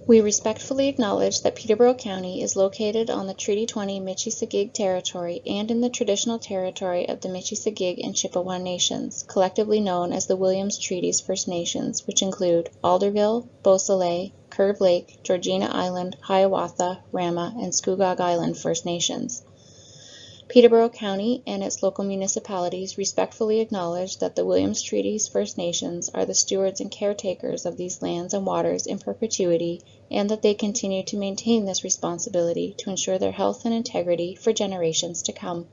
We respectfully acknowledge that Peterborough County is located on the Treaty 20 Michi-Sagig territory and in the traditional territory of the Michi-Sagig and Chippewa Nations, collectively known as the Williams Treaties First Nations, which include Alderville, Beausoleil, Curve Lake, Georgina Island, Hiawatha, Rama, and Scugog Island First Nations. Peterborough County and its local municipalities respectfully acknowledge that the Williams Treaties First Nations are the stewards and caretakers of these lands and waters in perpetuity, and that they continue to maintain this responsibility to ensure their health and integrity for generations to come.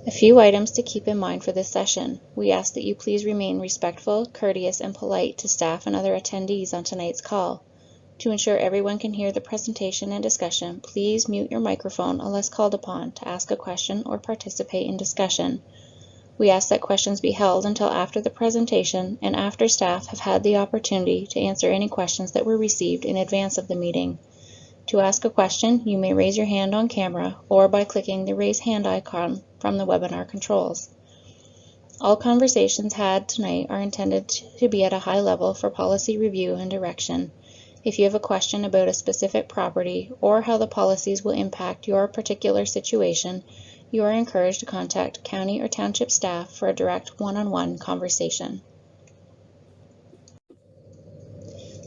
A few items to keep in mind for this session. We ask that you please remain respectful, courteous, and polite to staff and other attendees on tonight's call. To ensure everyone can hear the presentation and discussion, please mute your microphone unless called upon to ask a question or participate in discussion. We ask that questions be held until after the presentation and after staff have had the opportunity to answer any questions that were received in advance of the meeting. To ask a question, you may raise your hand on camera or by clicking the raise hand icon from the webinar controls. All conversations had tonight are intended to be at a high level for policy review and direction. If you have a question about a specific property or how the policies will impact your particular situation, you are encouraged to contact county or township staff for a direct one-on-one conversation.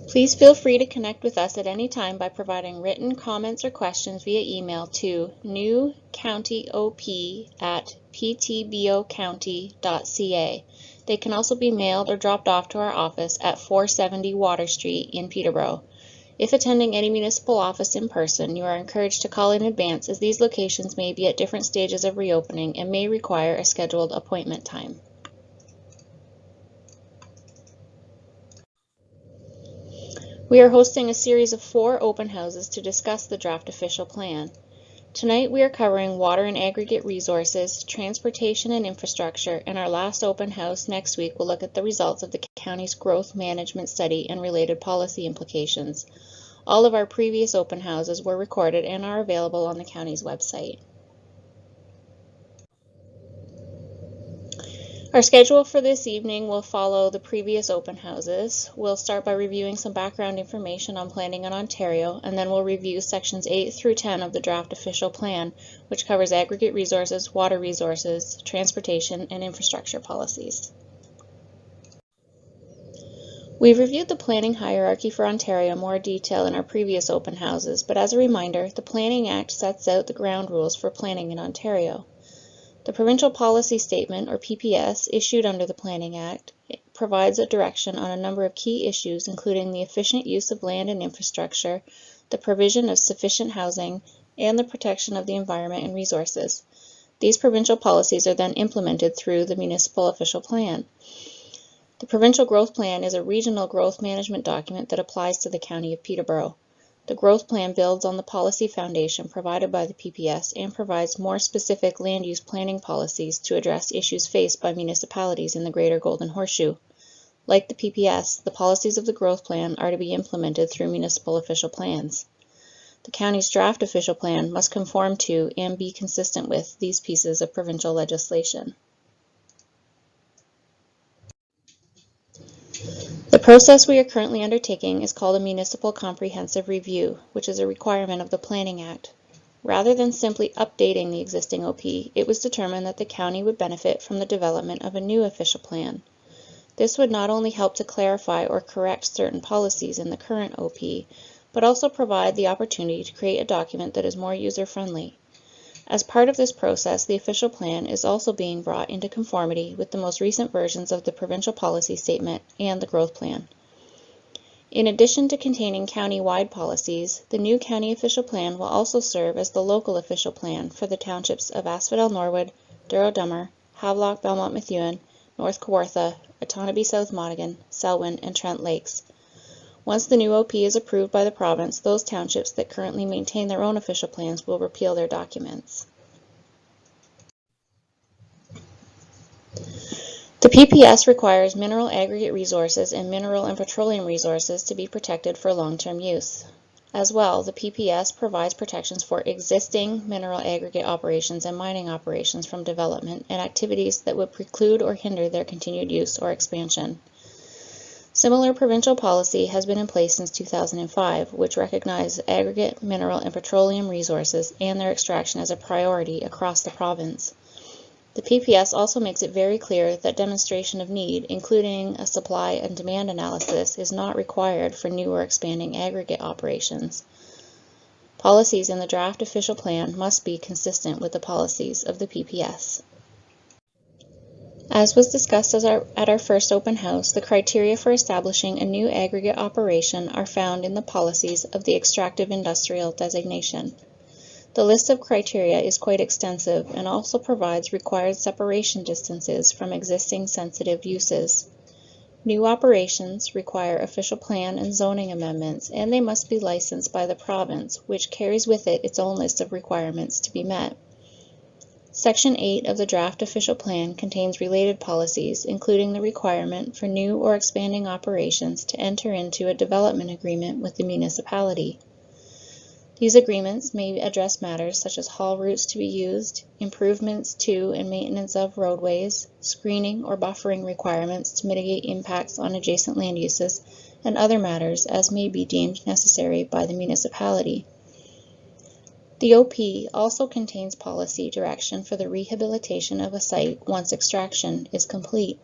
Please feel free to connect with us at any time by providing written comments or questions via email to newcountyop@ptbocounty.ca. They can also be mailed or dropped off to our office at 470 Water Street in Peterborough. If attending any municipal office in person, you are encouraged to call in advance as these locations may be at different stages of reopening and may require a scheduled appointment time. We are hosting a series of 4 open houses to discuss the draft official plan. Tonight we are covering water and aggregate resources, transportation and infrastructure, and our last open house next week will look at the results of the county's growth management study and related policy implications. All of our previous open houses were recorded and are available on the county's website. Our schedule for this evening will follow the previous open houses. We'll start by reviewing some background information on planning in Ontario, and then we'll review sections 8 through 10 of the draft official plan, which covers aggregate resources, water resources, transportation, and infrastructure policies. We've reviewed the planning hierarchy for Ontario in more detail in our previous open houses, but as a reminder, the Planning Act sets out the ground rules for planning in Ontario. The Provincial Policy Statement, or PPS, issued under the Planning Act, provides a direction on a number of key issues, including the efficient use of land and infrastructure, the provision of sufficient housing, and the protection of the environment and resources. These provincial policies are then implemented through the Municipal Official Plan. The Provincial Growth Plan is a regional growth management document that applies to the County of Peterborough. The Growth Plan builds on the policy foundation provided by the PPS and provides more specific land use planning policies to address issues faced by municipalities in the Greater Golden Horseshoe. Like the PPS, the policies of the Growth Plan are to be implemented through municipal official plans. The county's draft official plan must conform to and be consistent with these pieces of provincial legislation. The process we are currently undertaking is called a Municipal Comprehensive Review, which is a requirement of the Planning Act. Rather than simply updating the existing OP, it was determined that the county would benefit from the development of a new official plan. This would not only help to clarify or correct certain policies in the current OP, but also provide the opportunity to create a document that is more user-friendly. As part of this process, the official plan is also being brought into conformity with the most recent versions of the Provincial Policy Statement and the Growth Plan. In addition to containing county-wide policies, the new county official plan will also serve as the local official plan for the townships of Asphodel Norwood, Durrow-Dummer, Havelock Belmont Methuen, North Kawartha, Otonabee South Monaghan, Selwyn, and Trent Lakes. Once the new OP is approved by the province, those townships that currently maintain their own official plans will repeal their documents. The PPS requires mineral aggregate resources and mineral and petroleum resources to be protected for long-term use. As well, the PPS provides protections for existing mineral aggregate operations and mining operations from development and activities that would preclude or hinder their continued use or expansion. Similar provincial policy has been in place since 2005, which recognizes aggregate mineral and petroleum resources and their extraction as a priority across the province. The PPS also makes it very clear that demonstration of need, including a supply and demand analysis, is not required for new or expanding aggregate operations. Policies in the draft official plan must be consistent with the policies of the PPS. As was discussed at our first open house, the criteria for establishing a new aggregate operation are found in the policies of the extractive industrial designation. The list of criteria is quite extensive and also provides required separation distances from existing sensitive uses. New operations require official plan and zoning amendments, and they must be licensed by the province, which carries with it its own list of requirements to be met. Section 8 of the draft official plan contains related policies, including the requirement for new or expanding operations to enter into a development agreement with the municipality. These agreements may address matters such as haul routes to be used, improvements to and maintenance of roadways, screening or buffering requirements to mitigate impacts on adjacent land uses, and other matters as may be deemed necessary by the municipality. The OP also contains policy direction for the rehabilitation of a site once extraction is complete.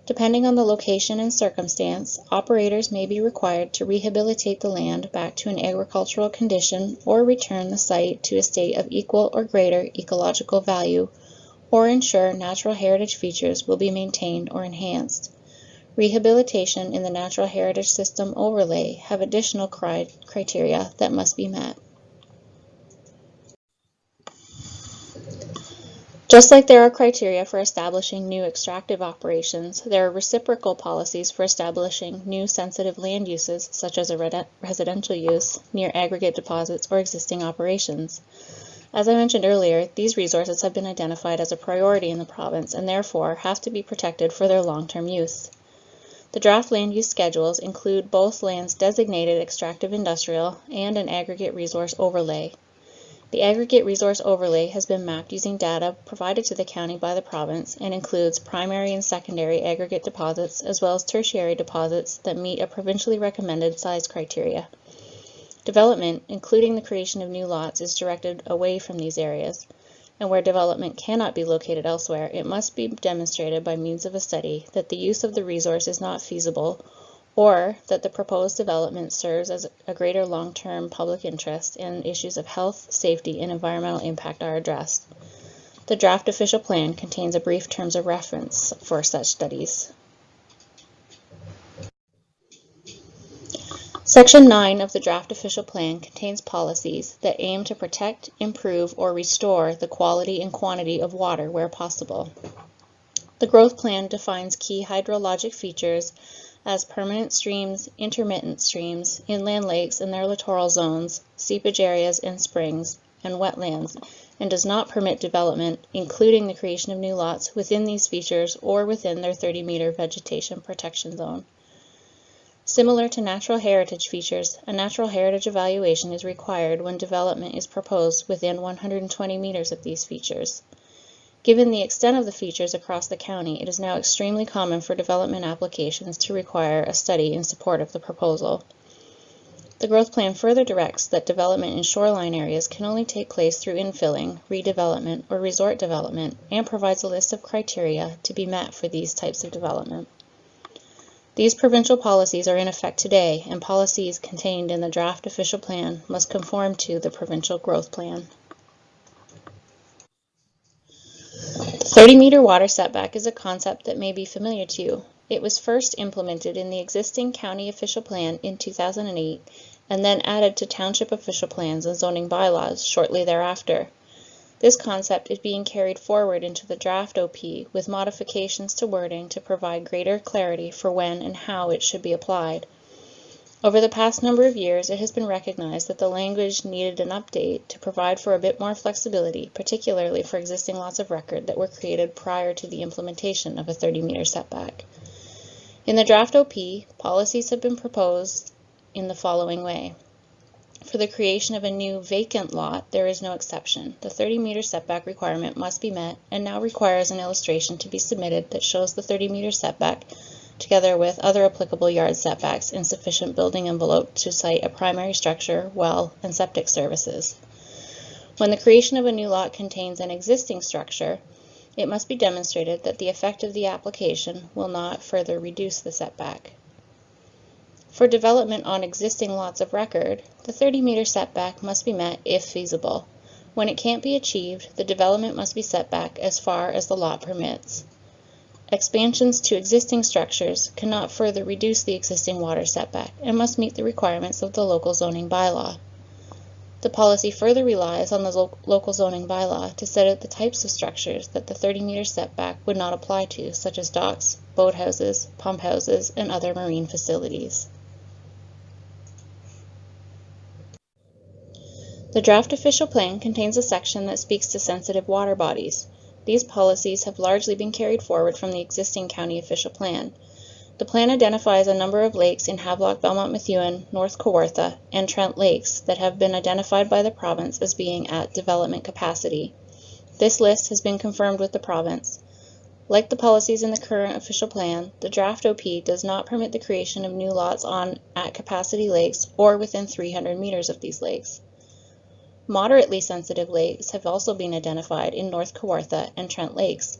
Depending on the location and circumstance, operators may be required to rehabilitate the land back to an agricultural condition or return the site to a state of equal or greater ecological value, or ensure natural heritage features will be maintained or enhanced. Rehabilitation in the Natural Heritage System overlay have additional criteria that must be met. Just like there are criteria for establishing new extractive operations, there are reciprocal policies for establishing new sensitive land uses, such as a residential use, near aggregate deposits, or existing operations. As I mentioned earlier, these resources have been identified as a priority in the province and therefore have to be protected for their long-term use. The draft land use schedules include both lands designated extractive industrial and an aggregate resource overlay. The aggregate resource overlay has been mapped using data provided to the county by the province and includes primary and secondary aggregate deposits as well as tertiary deposits that meet a provincially recommended size criteria. Development, including the creation of new lots, is directed away from these areas, and where development cannot be located elsewhere, it must be demonstrated by means of a study that the use of the resource is not feasible or that the proposed development serves as a greater long-term public interest and issues of health, safety, and environmental impact are addressed. The draft official plan contains a brief terms of reference for such studies. Section 9 of the draft official plan contains policies that aim to protect, improve, or restore the quality and quantity of water where possible. The growth plan defines key hydrologic features as permanent streams, intermittent streams, inland lakes and their littoral zones, seepage areas and springs, and wetlands, and does not permit development, including the creation of new lots, within these features or within their 30-meter vegetation protection zone. Similar to natural heritage features, a natural heritage evaluation is required when development is proposed within 120 meters of these features. Given the extent of the features across the county, it is now extremely common for development applications to require a study in support of the proposal. The growth plan further directs that development in shoreline areas can only take place through infilling, redevelopment, or resort development, and provides a list of criteria to be met for these types of development. These provincial policies are in effect today, and policies contained in the draft official plan must conform to the provincial growth plan. The 30-meter water setback is a concept that may be familiar to you. It was first implemented in the existing county official plan in 2008 and then added to township official plans and zoning bylaws shortly thereafter. This concept is being carried forward into the draft OP with modifications to wording to provide greater clarity for when and how it should be applied. Over the past number of years, it has been recognized that the language needed an update to provide for a bit more flexibility, particularly for existing lots of record that were created prior to the implementation of a 30-meter setback. In the draft OP, policies have been proposed in the following way. For the creation of a new vacant lot, there is no exception. The 30-meter setback requirement must be met and now requires an illustration to be submitted that shows the 30-meter setback together with other applicable yard setbacks in sufficient building envelope to site a primary structure, well, and septic services. When the creation of a new lot contains an existing structure, it must be demonstrated that the effect of the application will not further reduce the setback. For development on existing lots of record, the 30-meter setback must be met if feasible. When it can't be achieved, the development must be set back as far as the lot permits. Expansions to existing structures cannot further reduce the existing water setback and must meet the requirements of the local zoning bylaw. The policy further relies on the local zoning bylaw to set out the types of structures that the 30-meter setback would not apply to, such as docks, boathouses, pump houses, and other marine facilities. The draft official plan contains a section that speaks to sensitive water bodies. These policies have largely been carried forward from the existing county official plan. The plan identifies a number of lakes in Havelock, Belmont, Methuen, North Kawartha, and Trent Lakes that have been identified by the province as being at development capacity. This list has been confirmed with the province. Like the policies in the current official plan, the draft OP does not permit the creation of new lots on at-capacity lakes or within 300 meters of these lakes. Moderately sensitive lakes have also been identified in North Kawartha and Trent Lakes.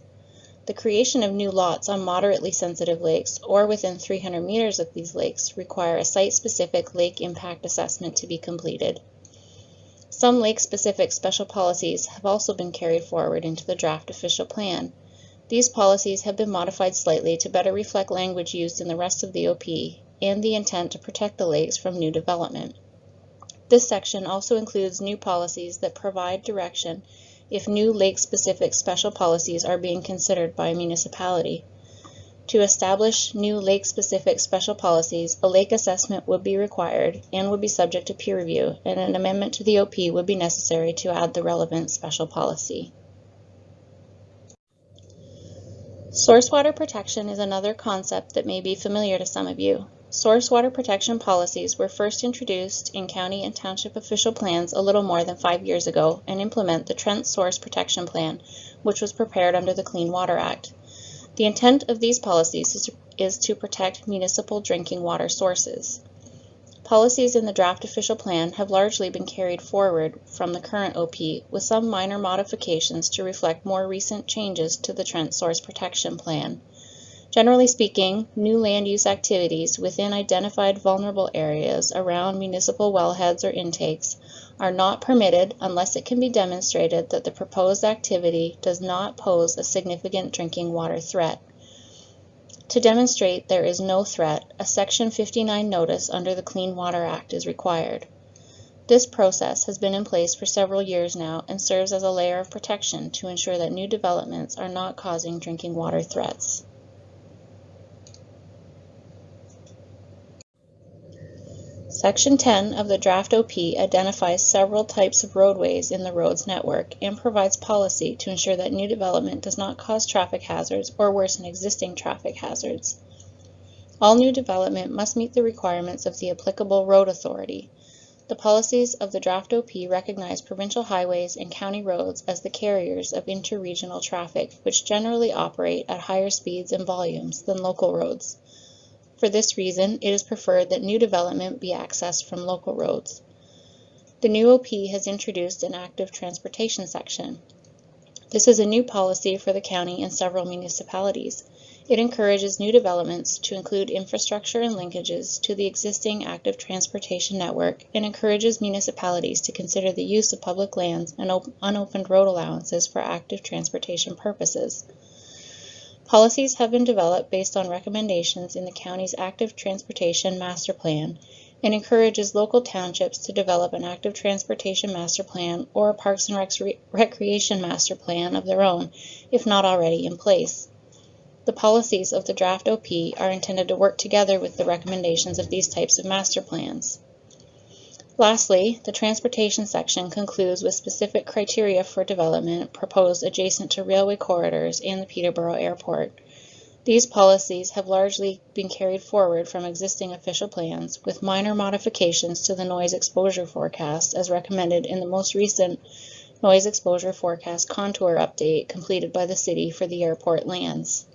The creation of new lots on moderately sensitive lakes or within 300 meters of these lakes require a site-specific lake impact assessment to be completed. Some lake-specific special policies have also been carried forward into the draft official plan. These policies have been modified slightly to better reflect language used in the rest of the OP and the intent to protect the lakes from new development. This section also includes new policies that provide direction if new lake-specific special policies are being considered by a municipality. To establish new lake-specific special policies, a lake assessment would be required and would be subject to peer review, and an amendment to the OP would be necessary to add the relevant special policy. Source water protection is another concept that may be familiar to some of you. Source water protection policies were first introduced in county and township official plans a little more than 5 years ago and implement the Trent Source Protection Plan, which was prepared under the Clean Water Act. The intent of these policies is to protect municipal drinking water sources. Policies in the draft official plan have largely been carried forward from the current OP, with some minor modifications to reflect more recent changes to the Trent Source Protection Plan. Generally speaking, new land use activities within identified vulnerable areas around municipal wellheads or intakes are not permitted unless it can be demonstrated that the proposed activity does not pose a significant drinking water threat. To demonstrate there is no threat, a Section 59 notice under the Clean Water Act is required. This process has been in place for several years now and serves as a layer of protection to ensure that new developments are not causing drinking water threats. Section 10 of the draft OP identifies several types of roadways in the roads network and provides policy to ensure that new development does not cause traffic hazards or worsen existing traffic hazards. All new development must meet the requirements of the applicable road authority. The policies of the draft OP recognize provincial highways and county roads as the carriers of interregional traffic, which generally operate at higher speeds and volumes than local roads. For this reason, it is preferred that new development be accessed from local roads. The new OP has introduced an active transportation section. This is a new policy for the county and several municipalities. It encourages new developments to include infrastructure and linkages to the existing active transportation network and encourages municipalities to consider the use of public lands and unopened road allowances for active transportation purposes. Policies have been developed based on recommendations in the county's Active Transportation Master Plan and encourages local townships to develop an Active Transportation Master Plan or a Parks and Recreation Master Plan of their own, if not already in place. The policies of the draft OP are intended to work together with the recommendations of these types of master plans. Lastly, the transportation section concludes with specific criteria for development proposed adjacent to railway corridors and the Peterborough Airport. These policies have largely been carried forward from existing official plans, with minor modifications to the noise exposure forecast as recommended in the most recent noise exposure forecast contour update completed by the city for the airport lands.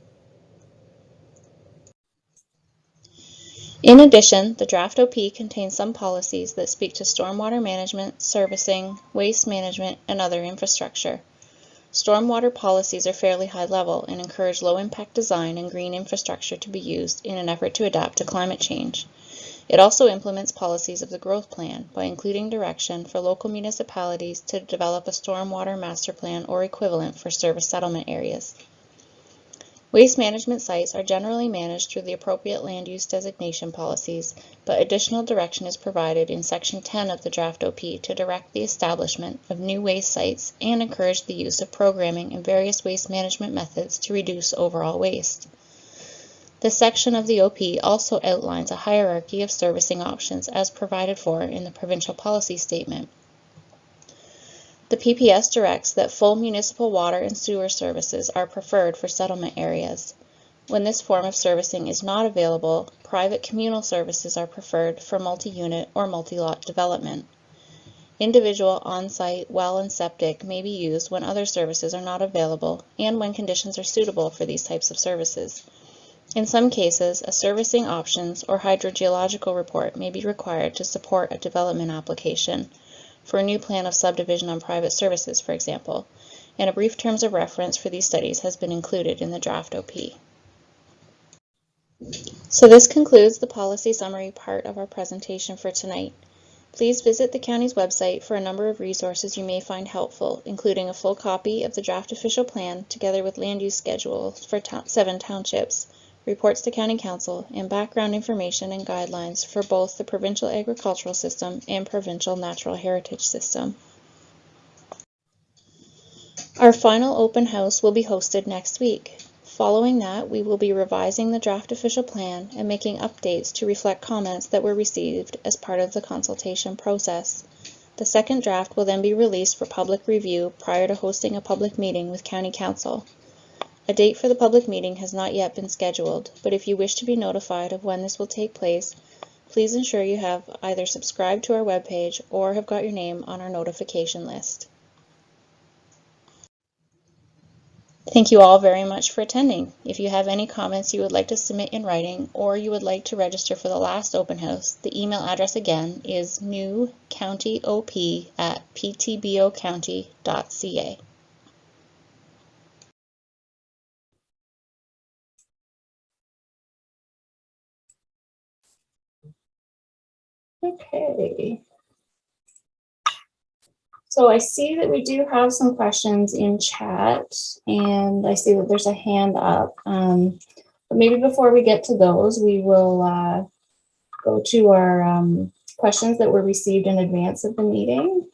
In addition, the draft OP contains some policies that speak to stormwater management, servicing, waste management, and other infrastructure. Stormwater policies are fairly high level and encourage low-impact design and green infrastructure to be used in an effort to adapt to climate change. It also implements policies of the growth plan by including direction for local municipalities to develop a stormwater master plan or equivalent for service settlement areas. Waste management sites are generally managed through the appropriate land use designation policies, but additional direction is provided in Section 10 of the draft OP to direct the establishment of new waste sites and encourage the use of programming and various waste management methods to reduce overall waste. This section of the OP also outlines a hierarchy of servicing options as provided for in the provincial policy statement. The PPS directs that full municipal water and sewer services are preferred for settlement areas. When this form of servicing is not available, private communal services are preferred for multi-unit or multi-lot development. Individual on-site well and septic may be used when other services are not available and when conditions are suitable for these types of services. In some cases, a servicing options or hydrogeological report may be required to support a development application for a new plan of subdivision on private services, for example, and a brief terms of reference for these studies has been included in the draft OP. So this concludes the policy summary part of our presentation for tonight. Please visit the county's website for a number of resources you may find helpful, including a full copy of the draft official plan together with land use schedules for 7 townships, reports to County Council, and background information and guidelines for both the provincial agricultural system and provincial natural heritage system. Our final open house will be hosted next week. Following that, we will be revising the draft official plan and making updates to reflect comments that were received as part of the consultation process. The second draft will then be released for public review prior to hosting a public meeting with County Council. A date for the public meeting has not yet been scheduled, but if you wish to be notified of when this will take place, please ensure you have either subscribed to our webpage or have got your name on our notification list. Thank you all very much for attending. If you have any comments you would like to submit in writing or you would like to register for the last open house, the email address again is newcountyop@ptbocounty.ca. Okay. So I see that we do have some questions in chat, and I see that there's a hand up. But maybe before we get to those, we will go to our questions that were received in advance of the meeting.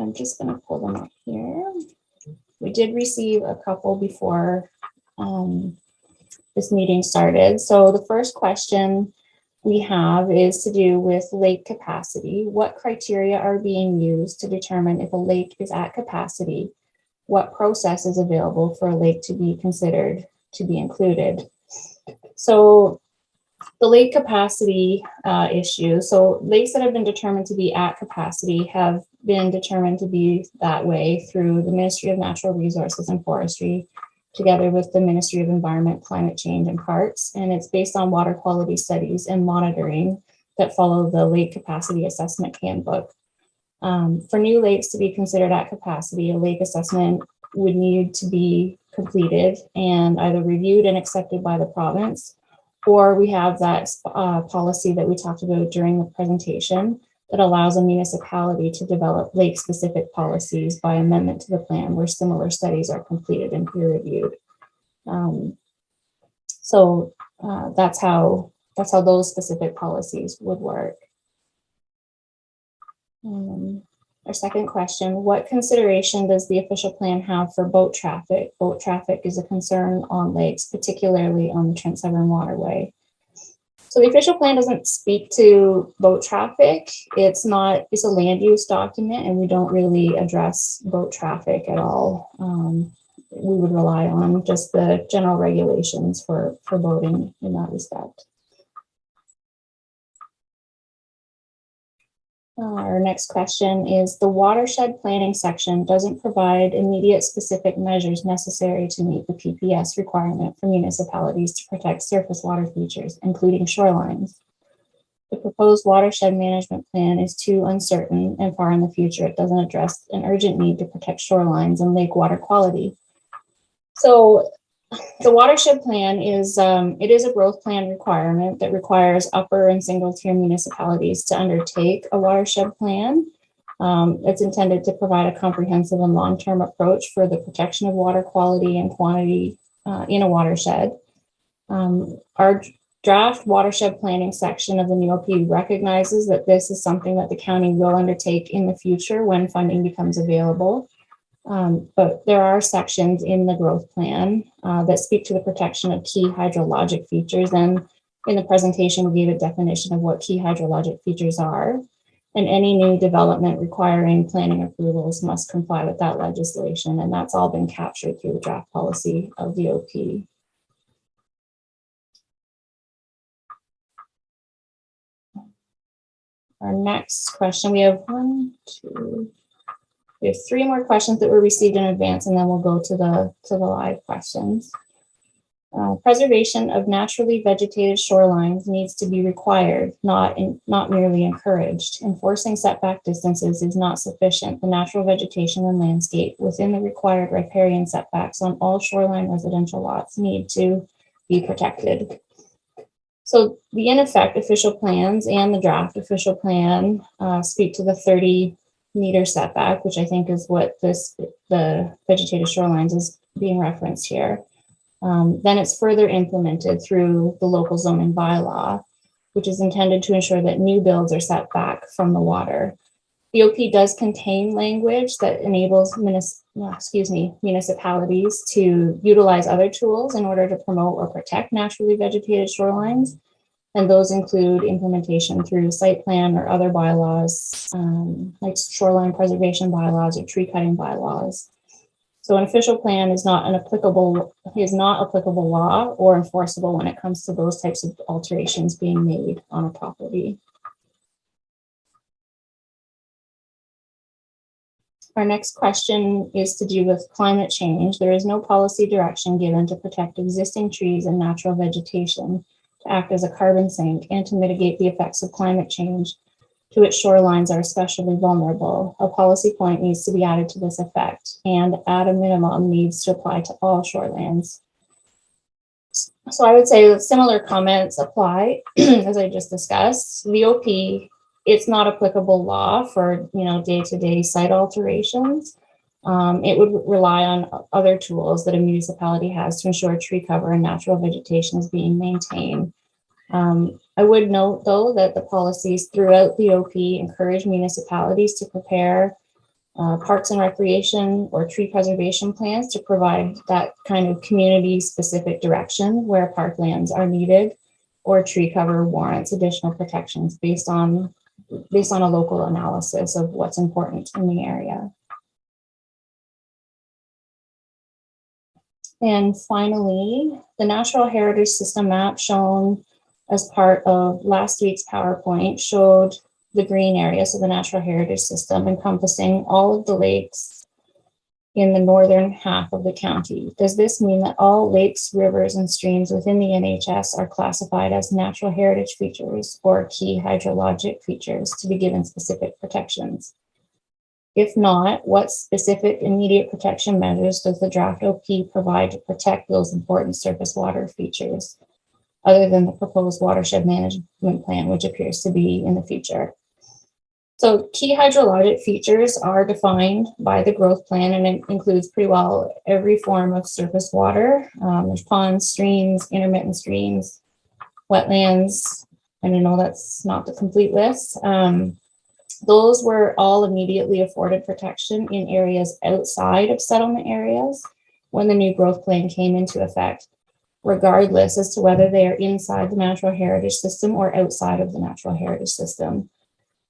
I'm just going to pull them up here. We did receive a couple before this meeting started. So the first question we have is to do with lake capacity. What criteria are being used to determine if a lake is at capacity? What process is available for a lake to be considered to be included? So the lake capacity issue. So lakes that have been determined to be at capacity have been determined to be that way through the Ministry of Natural Resources and Forestry, together with the Ministry of Environment, Climate Change, and Parks. And it's based on water quality studies and monitoring that follow the Lake Capacity Assessment Handbook. For new lakes to be considered at capacity, a lake assessment would need to be completed and either reviewed and accepted by the province, or we have that policy that we talked about during the presentation that allows a municipality to develop lake-specific policies by amendment to the plan where similar studies are completed and peer-reviewed. So that's how those specific policies would work. Our second question, what consideration does the official plan have for boat traffic? Boat traffic is a concern on lakes, particularly on the Trent Severn Waterway. So the official plan doesn't speak to boat traffic. It's a land use document, and we don't really address boat traffic at all. We would rely on just the general regulations for boating in that respect. Our next question is, the watershed planning section doesn't provide immediate specific measures necessary to meet the PPS requirement for municipalities to protect surface water features, including shorelines. The proposed watershed management plan is too uncertain and far in the future. It doesn't address an urgent need to protect shorelines and lake water quality. So the watershed plan is it is a growth plan requirement that requires upper and single tier municipalities to undertake a watershed plan. It's intended to provide a comprehensive and long-term approach for the protection of water quality and quantity in a watershed. Our draft watershed planning section of the NEOP recognizes that this is something that the county will undertake in the future when funding becomes available. But there are sections in the growth plan that speak to the protection of key hydrologic features. And in the presentation, we gave a definition of what key hydrologic features are. And any new development requiring planning approvals must comply with that legislation. And that's all been captured through the draft policy of the OP. Our next question, we have we have 3 more questions that were received in advance, and then we'll go to the live questions. Preservation of naturally vegetated shorelines needs to be required, not merely encouraged. Enforcing setback distances is not sufficient. The natural vegetation and landscape within the required riparian setbacks on all shoreline residential lots need to be protected. So the in effect official plans and the draft official plan speak to the 30-meter setback, which I think is what the vegetated shorelines is being referenced here. Then it's further implemented through the local zoning bylaw, which is intended to ensure that new builds are set back from the water. The OP does contain language that enables municipalities to utilize other tools in order to promote or protect naturally vegetated shorelines. And those include implementation through site plan or other bylaws, like shoreline preservation bylaws or tree cutting bylaws. So an official plan is not applicable law or enforceable when it comes to those types of alterations being made on a property. Our next question is to do with climate change. There is no policy direction given to protect existing trees and natural vegetation, to act as a carbon sink, and to mitigate the effects of climate change, to which shorelines are especially vulnerable. A policy point needs to be added to this effect, and at a minimum needs to apply to all shorelands. So I would say similar comments apply as I just discussed. The OP, it's not applicable law for day-to-day site alterations. It would rely on other tools that a municipality has to ensure tree cover and natural vegetation is being maintained. I would note, though, that the policies throughout the OP encourage municipalities to prepare parks and recreation or tree preservation plans to provide that kind of community-specific direction where parklands are needed or tree cover warrants additional protections based on a local analysis of what's important in the area. And finally, the Natural Heritage System map shown as part of last week's PowerPoint showed the green area, so the Natural Heritage System encompassing all of the lakes in the northern half of the county. Does this mean that all lakes, rivers, and streams within the NHS are classified as natural heritage features or key hydrologic features to be given specific protections? If not, what specific immediate protection measures does the draft OP provide to protect those important surface water features, other than the proposed watershed management plan, which appears to be in the future? So key hydrologic features are defined by the growth plan, and it includes pretty well every form of surface water. There's ponds, streams, intermittent streams, wetlands, and I know that's not the complete list. Those were all immediately afforded protection in areas outside of settlement areas when the new growth plan came into effect, regardless as to whether they are inside the natural heritage system or outside of the natural heritage system.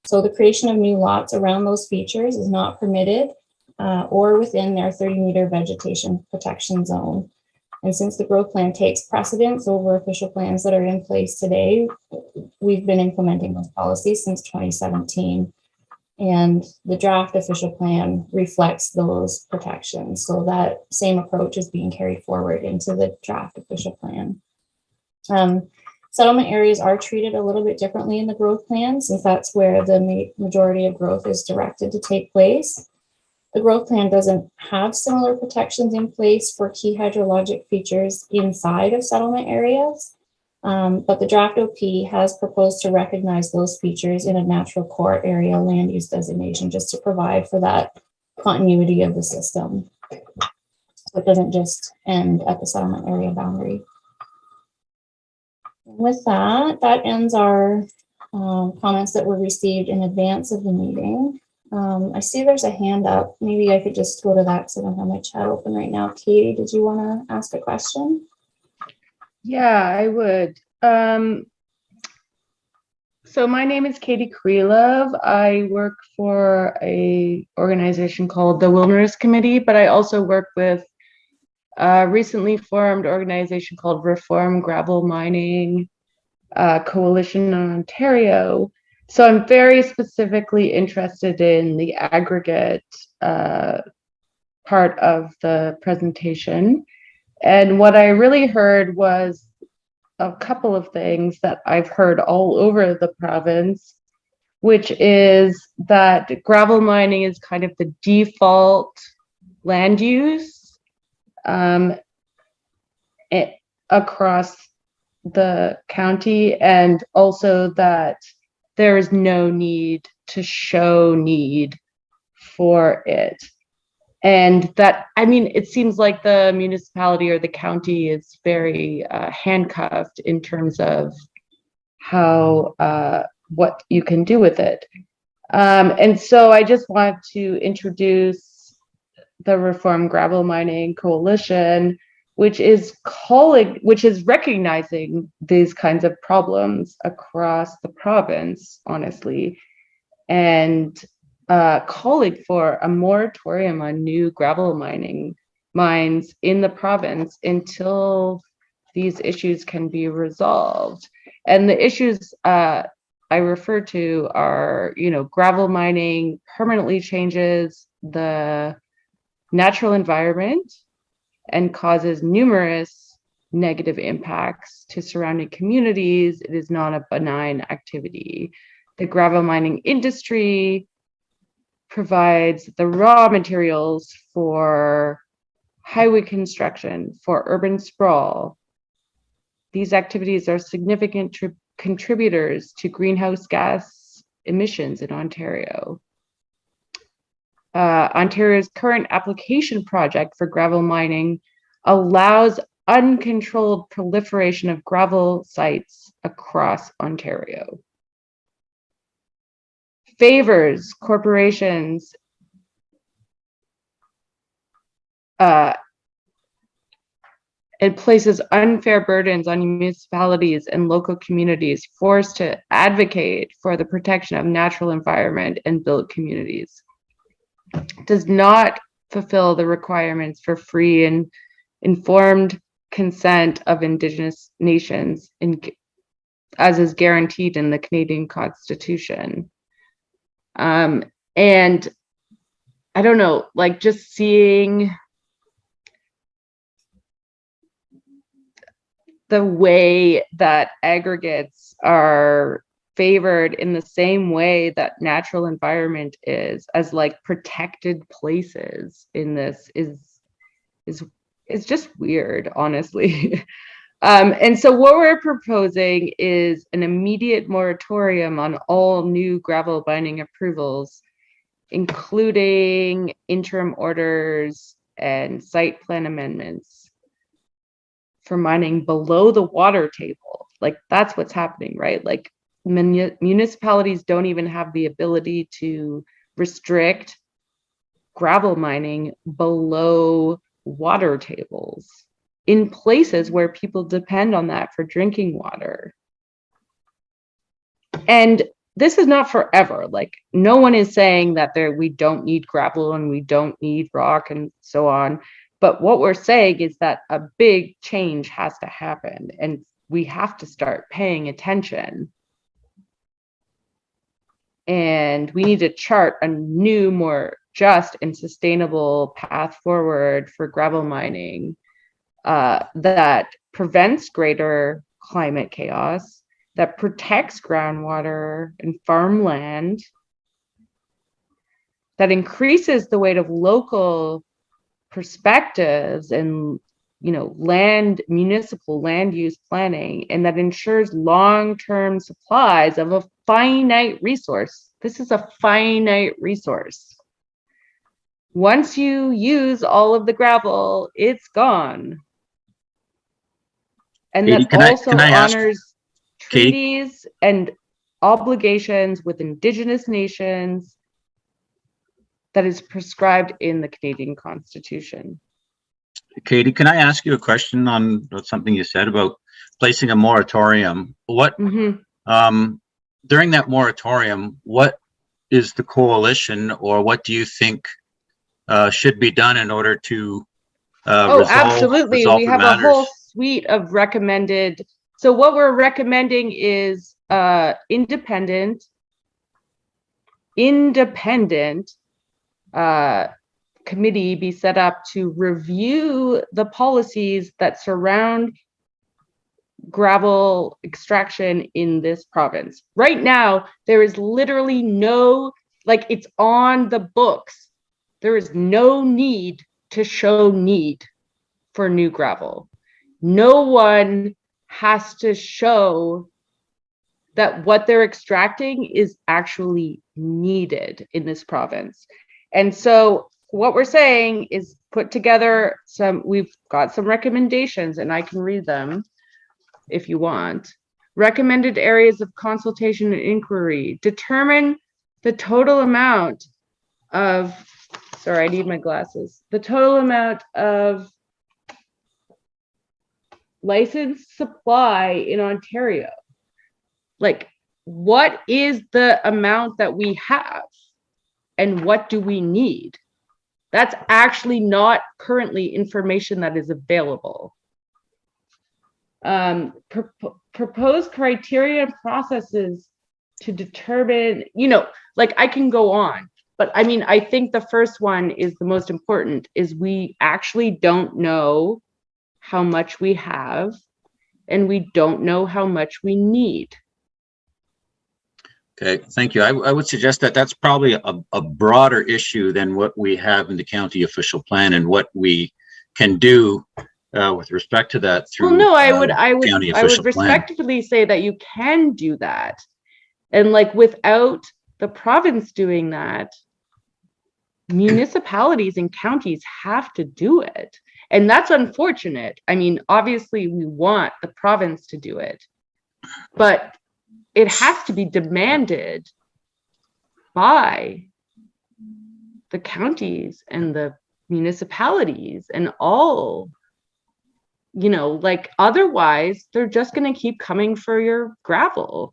So the creation of new lots around those features is not permitted or within their 30-meter vegetation protection zone. And since the growth plan takes precedence over official plans that are in place today, we've been implementing those policies since 2017. And the draft official plan reflects those protections. So that same approach is being carried forward into the draft official plan. Settlement areas are treated a little bit differently in the growth plan, since that's where the majority of growth is directed to take place. The growth plan doesn't have similar protections in place for key hydrologic features inside of settlement areas, but the draft OP has proposed to recognize those features in a natural core area land use designation, just to provide for that continuity of the system. So it doesn't just end at the settlement area boundary. With that, that ends our comments that were received in advance of the meeting. I see there's a hand up. Maybe I could just go to that because I don't have my chat open right now. Katie, did you want to ask a question? Yeah, I would. So my name is Katie Krylov. I work for a organization called the Wilderness Committee, but I also work with a recently formed organization called Reform Gravel Mining Coalition in Ontario. So I'm very specifically interested in the aggregate part of the presentation. And what I really heard was a couple of things that I've heard all over the province, which is that gravel mining is kind of the default land use across the county, and also that there is no need to show need for it. And that, I mean, it seems like the municipality or the county is very handcuffed in terms of how, what you can do with it. And so I just want to introduce the Reform Gravel Mining Coalition, which is recognizing these kinds of problems across the province, honestly, and calling for a moratorium on new gravel mining mines in the province until these issues can be resolved. And the issues I refer to are, gravel mining permanently changes the natural environment and causes numerous negative impacts to surrounding communities. It is not a benign activity. The gravel mining industry provides the raw materials for highway construction, for urban sprawl. These activities are significant contributors to greenhouse gas emissions in Ontario. Ontario's current application project for gravel mining allows uncontrolled proliferation of gravel sites across Ontario. Favors corporations it places unfair burdens on municipalities and local communities forced to advocate for the protection of natural environment and built communities. Does not fulfill the requirements for free and informed consent of Indigenous nations, as is guaranteed in the Canadian Constitution. And I don't know, like just seeing the way that aggregates are favored in the same way that natural environment is, as like protected places in this is just weird, honestly. And so what we're proposing is an immediate moratorium on all new gravel mining approvals, including interim orders and site plan amendments for mining below the water table. Like that's what's happening, right? Like municipalities don't even have the ability to restrict gravel mining below water tables in places where people depend on that for drinking water. And this is not forever. Like no one is saying that we don't need gravel and we don't need rock and so on. But what we're saying is that a big change has to happen and we have to start paying attention. and we need to chart a new, more just and sustainable path forward for gravel mining that prevents greater climate chaos, that protects groundwater and farmland, that increases the weight of local perspectives and municipal land use planning, and that ensures long-term supplies of a finite resource. This is a finite resource. Once you use all of the gravel, it's gone. And Katie, that also honors Katie? treaties and obligations with Indigenous nations that is prescribed in the Canadian Constitution. Katie, can I ask you a question on something you said about placing a moratorium? What during that moratorium, what is the coalition, or what do you think should be done in order to absolutely. We have matters? A whole suite of recommended. So what we're recommending is independent committee be set up to review the policies that surround gravel extraction in this province. Right now, there is literally no, it's on the books. There is no need to show need for new gravel. No one has to show that what they're extracting is actually needed in this province. And so what we're saying is put together we've got some recommendations, and I can read them if you want. Recommended areas of consultation and inquiry. Determine the total amount of, sorry, I need my glasses. The total amount of licensed supply in Ontario. What is the amount that we have and what do we need? That's actually not currently information that is available. Propose criteria and processes to determine, I can go on, but I think the first one is the most important, is we actually don't know how much we have, and we don't know how much we need. Okay, thank you. I would suggest that that's probably a broader issue than what we have in the county official plan and what we can do with respect to that through. Well, no, I would respectfully say that you can do that, and without the province doing that, municipalities and counties have to do it, and that's unfortunate. Obviously, we want the province to do it, but it has to be demanded by the counties and the municipalities and all, otherwise they're just going to keep coming for your gravel.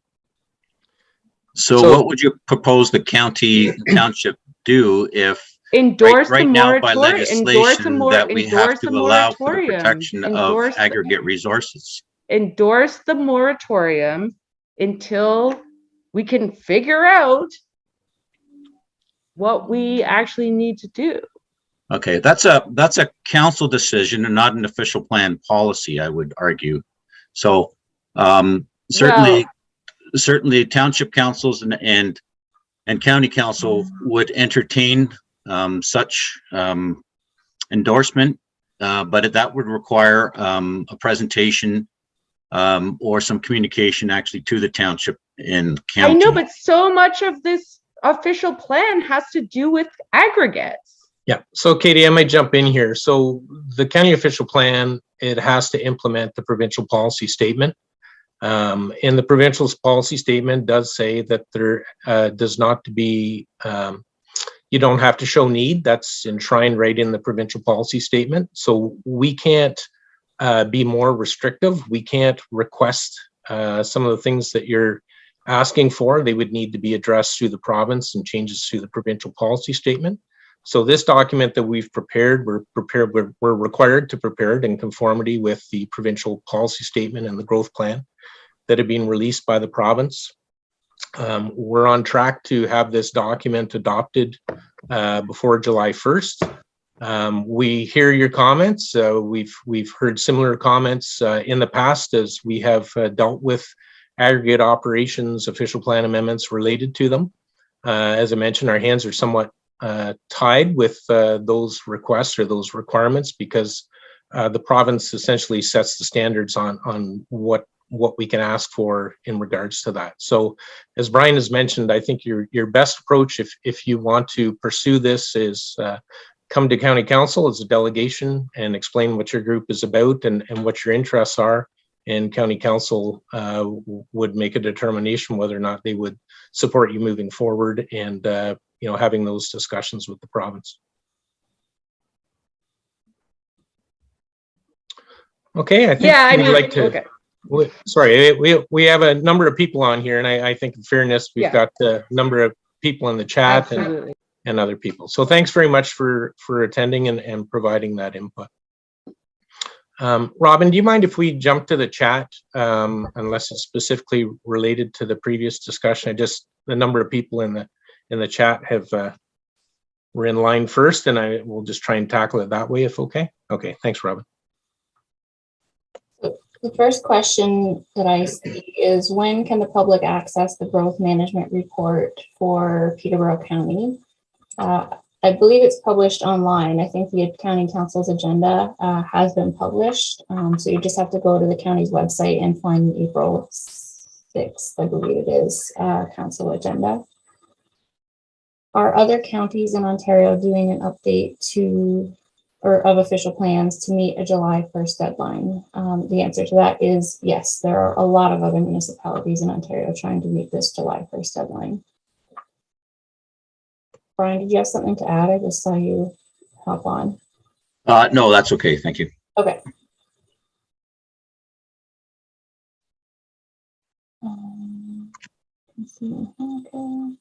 So what would you propose the township do if endorse right the now by moratorium, legislation that we have to allow for the protection of aggregate resources? Endorse the moratorium until we can figure out what we actually need to do. Okay, that's a council decision and not an official plan policy, I would argue. So certainly township councils and county council would entertain such endorsement, but that would require a presentation or some communication actually to the township and county. I know, but so much of this official plan has to do with aggregates. Yeah, so Katie, I might jump in here. So the county official plan, it has to implement the provincial policy statement. And the provincial policy statement does say that there does not to be, you don't have to show need. That's enshrined right in the provincial policy statement. So we can't be more restrictive. We can't request some of the things that you're asking for. They would need to be addressed through the province and changes to the provincial policy statement. So this document that we've prepared, we're required to prepare it in conformity with the provincial policy statement and the growth plan that have been released by the province. We're on track to have this document adopted before July 1st. We hear your comments. We've heard similar comments in the past as we have dealt with aggregate operations official plan amendments related to them. As I mentioned, our hands are somewhat tied with those requests or those requirements because the province essentially sets the standards on what we can ask for in regards to that. So as Brian has mentioned, I think your best approach if you want to pursue this is come to County Council as a delegation and explain what your group is about and what your interests are. And County Council would make a determination whether or not they would support you moving forward and having those discussions with the province. Okay, I think we'd like to. Okay. Sorry, we have a number of people on here, and I think in fairness, we've got a number of people in the chat and other people. So thanks very much for attending and providing that input. Robin, do you mind if we jump to the chat, unless it's specifically related to the previous discussion? The number of people in the chat were in line first, and I will just try and tackle it that way if okay. Okay, thanks, Robin. The first question that I see is, when can the public access the growth management report for Peterborough County? I believe it's published online. I think the County Council's agenda has been published. So you just have to go to the county's website and find the April 6th, I believe it is, council agenda. Are other counties in Ontario doing an update of official plans to meet a July 1st deadline? The answer to that is yes. There are a lot of other municipalities in Ontario trying to meet this July 1st deadline. Brian, did you have something to add? I just saw you hop on. No, that's okay. Thank you. Okay. Let's see. Okay.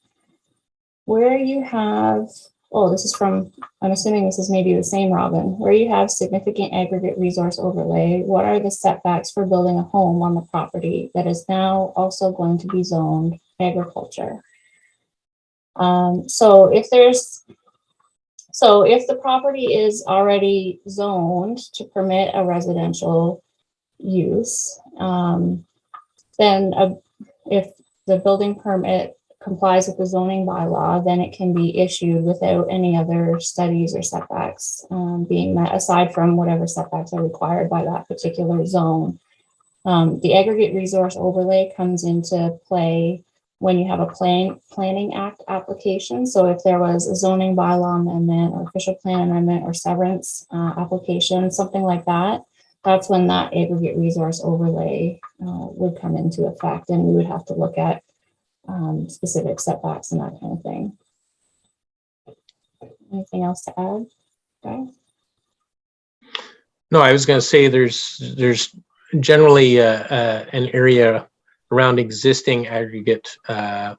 Where you have, this is from, I'm assuming this is maybe the same, Robin, where you have significant aggregate resource overlay, what are the setbacks for building a home on the property that is now also going to be zoned agriculture? So if the property is already zoned to permit a residential use, then if the building permit complies with the zoning bylaw, then it can be issued without any other studies or setbacks being met, aside from whatever setbacks are required by that particular zone. The aggregate resource overlay comes into play when you have a planning act application. So if there was a zoning bylaw amendment or official plan amendment or severance application, something like that, that's when that aggregate resource overlay would come into effect, and we would have to look at specific setbacks and that kind of thing. Anything else to add, guys? No, I was going to say there's generally an area around existing aggregate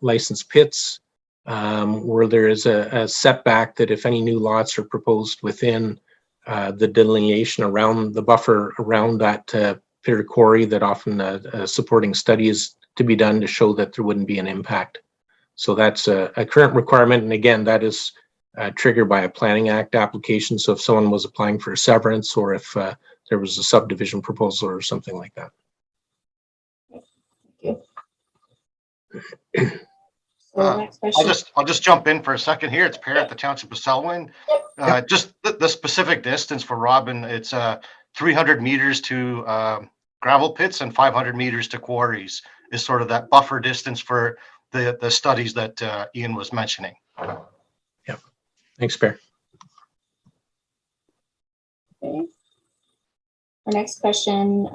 licensed pits where there is a setback that if any new lots are proposed within the delineation around the buffer around that pit or quarry, that often a supporting study is to be done to show that there wouldn't be an impact. So that's a current requirement, and again, that is triggered by a Planning Act application. So if someone was applying for a severance, or if there was a subdivision proposal or something like that. I'll just jump in for a second here. It's Per at the Township of Selwyn. Just the specific distance for Robin, it's 300 meters to gravel pits and 500 meters to quarries is sort of that buffer distance for the studies that Ian was mentioning. Yeah, thanks, Per. Okay. Our next question,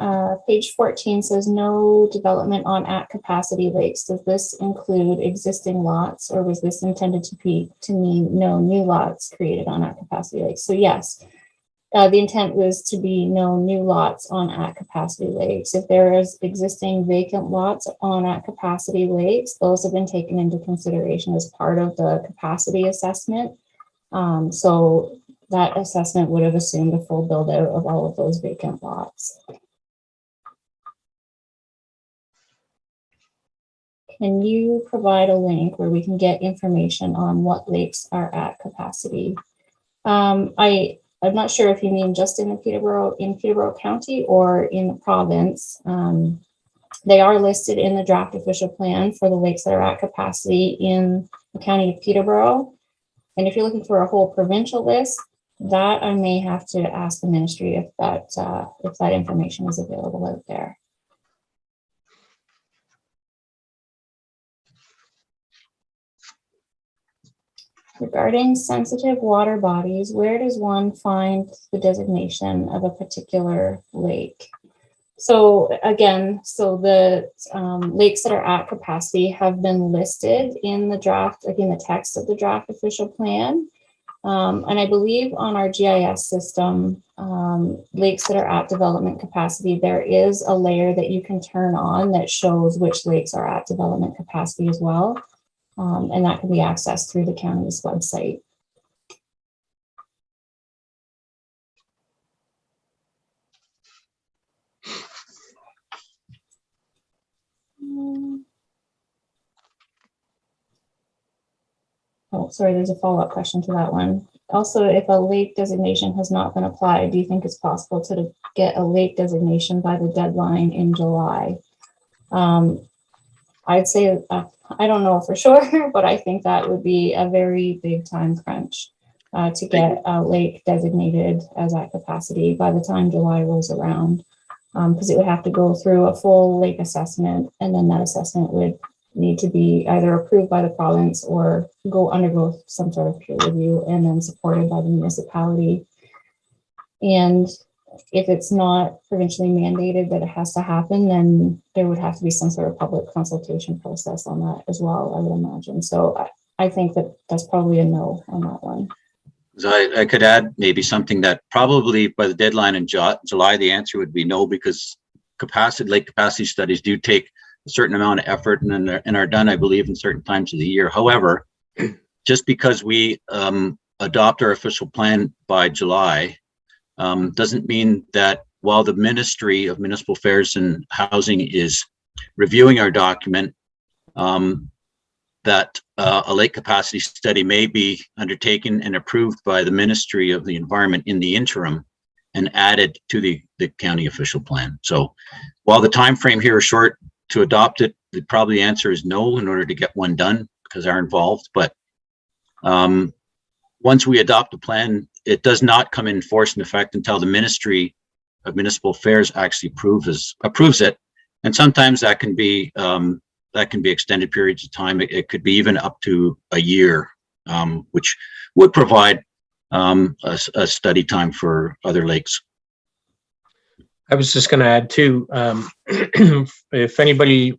page 14 says no development on at capacity lakes. Does this include existing lots, or was this intended to mean no new lots created on at capacity lakes? So yes, the intent was to be no new lots on at capacity lakes. If there is existing vacant lots on at capacity lakes, those have been taken into consideration as part of the capacity assessment. So that assessment would have assumed a full build out of all of those vacant lots. can you provide a link where we can get information on what lakes are at capacity? I'm not sure if you mean just in Peterborough County or in the province. They are listed in the draft official plan for the lakes that are at capacity in the county of Peterborough. And if you're looking for a whole provincial list, that I may have to ask the ministry if that information is available out there. Regarding sensitive water bodies, where does one find the designation of a particular lake? So again, the lakes that are at capacity have been listed in the draft, like in the text of the draft official plan. And I believe on our GIS system, lakes that are at development capacity, there is a layer that you can turn on that shows which lakes are at development capacity as well. And that can be accessed through the county's website. Oh, sorry, there's a follow-up question to that one. Also, if a lake designation has not been applied, do you think it's possible to get a lake designation by the deadline in July? I'd say, I don't know for sure, but I think that would be a very big time crunch to get a lake designated as at capacity by the time July rolls around, because it would have to go through a full lake assessment, and then that assessment would need to be either approved by the province or undergo some sort of peer review and then supported by the municipality. And if it's not provincially mandated that it has to happen, then there would have to be some sort of public consultation process on that as well, I would imagine. So I think that that's probably a no on that one. So I could add maybe something that probably by the deadline in July, the answer would be no, because lake capacity studies do take a certain amount of effort and are done, I believe, in certain times of the year. However, just because we adopt our official plan by July doesn't mean that while the Ministry of Municipal Affairs and Housing is reviewing our document, that a lake capacity study may be undertaken and approved by the Ministry of the Environment in the interim and added to the county official plan. So while the time frame here is short to adopt it, the probably answer is no in order to get one done because they're involved. But once we adopt the plan, it does not come in force in effect until the Ministry of Municipal Affairs actually approves it. And sometimes that can be extended periods of time. It could be even up to a year, which would provide a study time for other lakes. I was just going to add too, if anybody,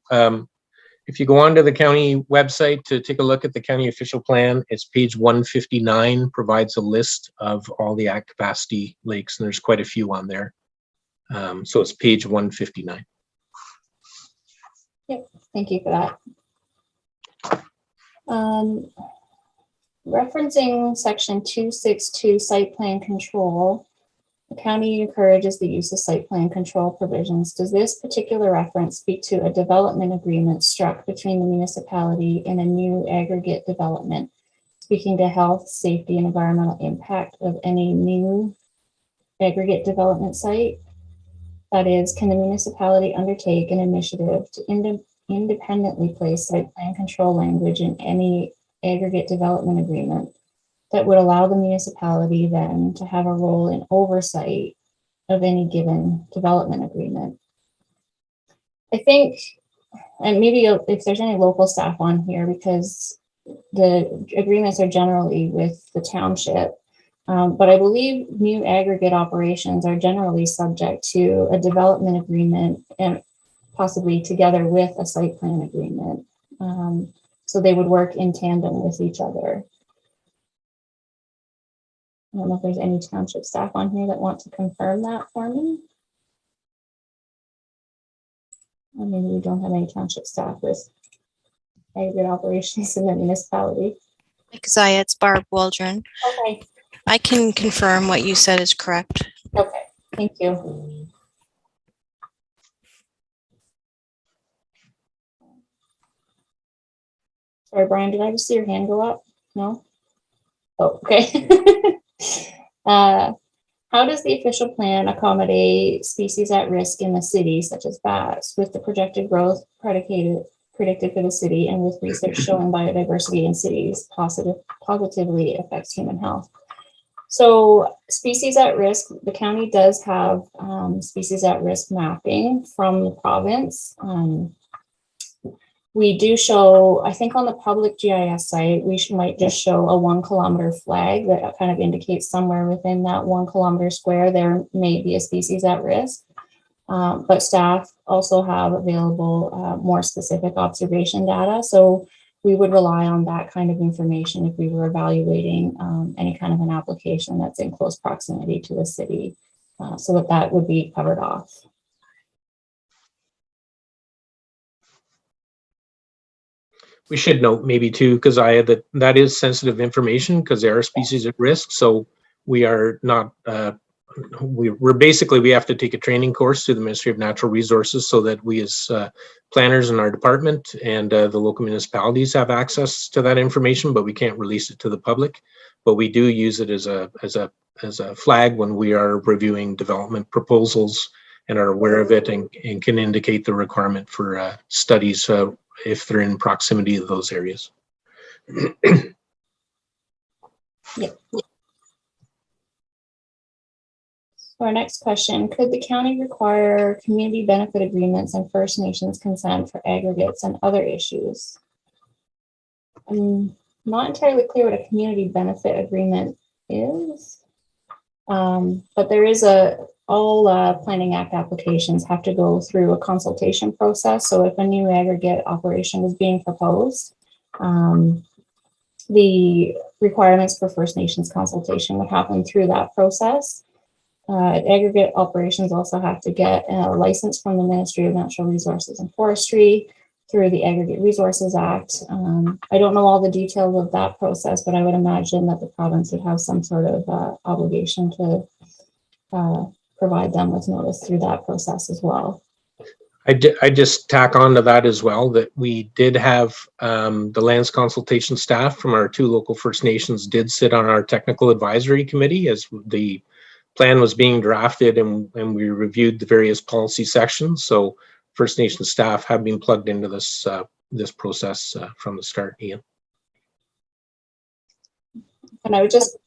if you go onto the county website to take a look at the county official plan, it's page 159, provides a list of all the at capacity lakes, and there's quite a few on there. So it's page 159. Yep, thank you for that. Referencing section 262 site plan control, the county encourages the use of site plan control provisions. Does this particular reference speak to a development agreement struck between the municipality and a new aggregate development, speaking to health, safety, and environmental impact of any new aggregate development site? That is, can the municipality undertake an initiative to independently place site plan control language in any aggregate development agreement that would allow the municipality then to have a role in oversight of any given development agreement? I think, and maybe if there's any local staff on here, because the agreements are generally with the township, but I believe new aggregate operations are generally subject to a development agreement and possibly together with a site plan agreement. So they would work in tandem with each other. I don't know if there's any township staff on here that want to confirm that for me. Or maybe we don't have any township staff with aggregate operations in the municipality. Keziah, it's Barb Waldron. Okay. I can confirm what you said is correct. Okay, thank you. Sorry, Brian, did I just see your hand go up? No? Oh, okay. How does the official plan accommodate species at risk in the city, such as bats, with the projected growth predicted for the city and with research showing biodiversity in cities positively affects human health? So species at risk, the county does have species at risk mapping from the province. We do show, I think on the public GIS site, we might just show a 1 kilometer flag that kind of indicates somewhere within that 1 kilometer square there may be a species at risk. But staff also have available more specific observation data. So we would rely on that kind of information if we were evaluating any kind of an application that's in close proximity to the city, so that would be covered off. We should note maybe too, because that is sensitive information because there are species at risk. So we are not, we're basically, we have to take a training course through the Ministry of Natural Resources so that we as planners in our department and the local municipalities have access to that information, but we can't release it to the public. But we do use it as a flag when we are reviewing development proposals and are aware of it and can indicate the requirement for studies if they're in proximity to those areas. Yep. Our next question, could the county require community benefit agreements and First Nations consent for aggregates and other issues? I'm not entirely clear what a community benefit agreement is, but there is all Planning Act applications have to go through a consultation process. So if a new aggregate operation is being proposed, the requirements for First Nations consultation would happen through that process. Aggregate operations also have to get a license from the Ministry of Natural Resources and Forestry through the Aggregate Resources Act. I don't know all the details of that process, but I would imagine that the province would have some sort of obligation to provide them with notice through that process as well. I just tack on to that as well, that we did have the lands consultation staff from our 2 local First Nations did sit on our technical advisory committee as the plan was being drafted and we reviewed the various policy sections. So First Nations staff have been plugged into this this process from the start, Ian. And I would just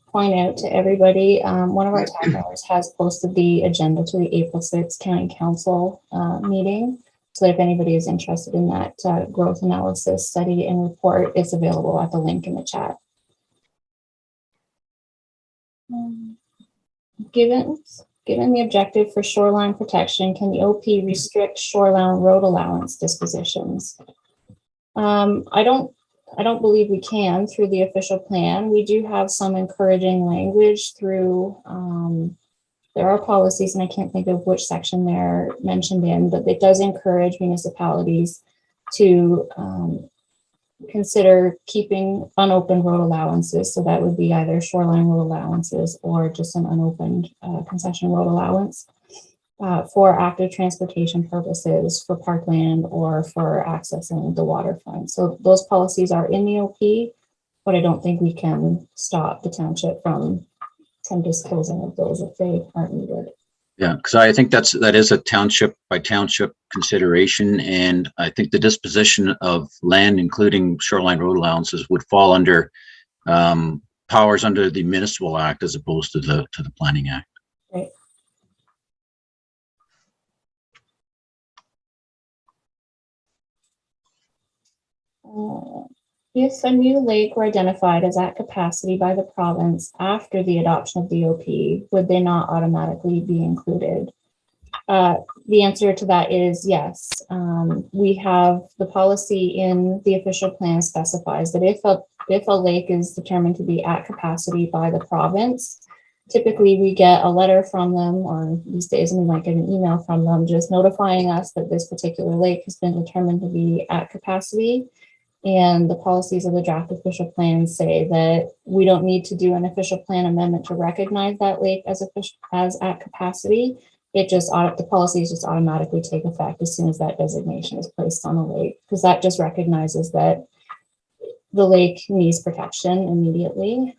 point out to everybody, one of our town members has posted the agenda to the April 6th County Council meeting. So if anybody is interested in that growth analysis study and report, it's available at the link in the chat. Given the objective for shoreline protection, can the OP restrict shoreline road allowance dispositions? I don't believe we can through the official plan. We do have some encouraging language through, there are policies, and I can't think of which section they're mentioned in, but it does encourage municipalities to consider keeping unopened road allowances. So that would be either shoreline road allowances or just an unopened concession road allowance for active transportation purposes, for parkland, or for accessing the waterfront. So those policies are in the OP, but I don't think we can stop the township from disposing of those if they aren't needed. Yeah, because I think that is a township by township consideration, and I think the disposition of land, including shoreline road allowances, would fall under powers under the Municipal Act as opposed to the Planning Act. Right. If a new lake were identified as at capacity by the province after the adoption of the OP, would they not automatically be included? The answer to that is yes. We have the policy in the official plan specifies that if a lake is determined to be at capacity by the province, typically we get a letter from them, or these days we might get an email from them just notifying us that this particular lake has been determined to be at capacity. And the policies of the draft official plan say that we don't need to do an official plan amendment to recognize that lake as at capacity. It just the policies just automatically take effect as soon as that designation is placed on the lake, because that just recognizes that the lake needs protection immediately.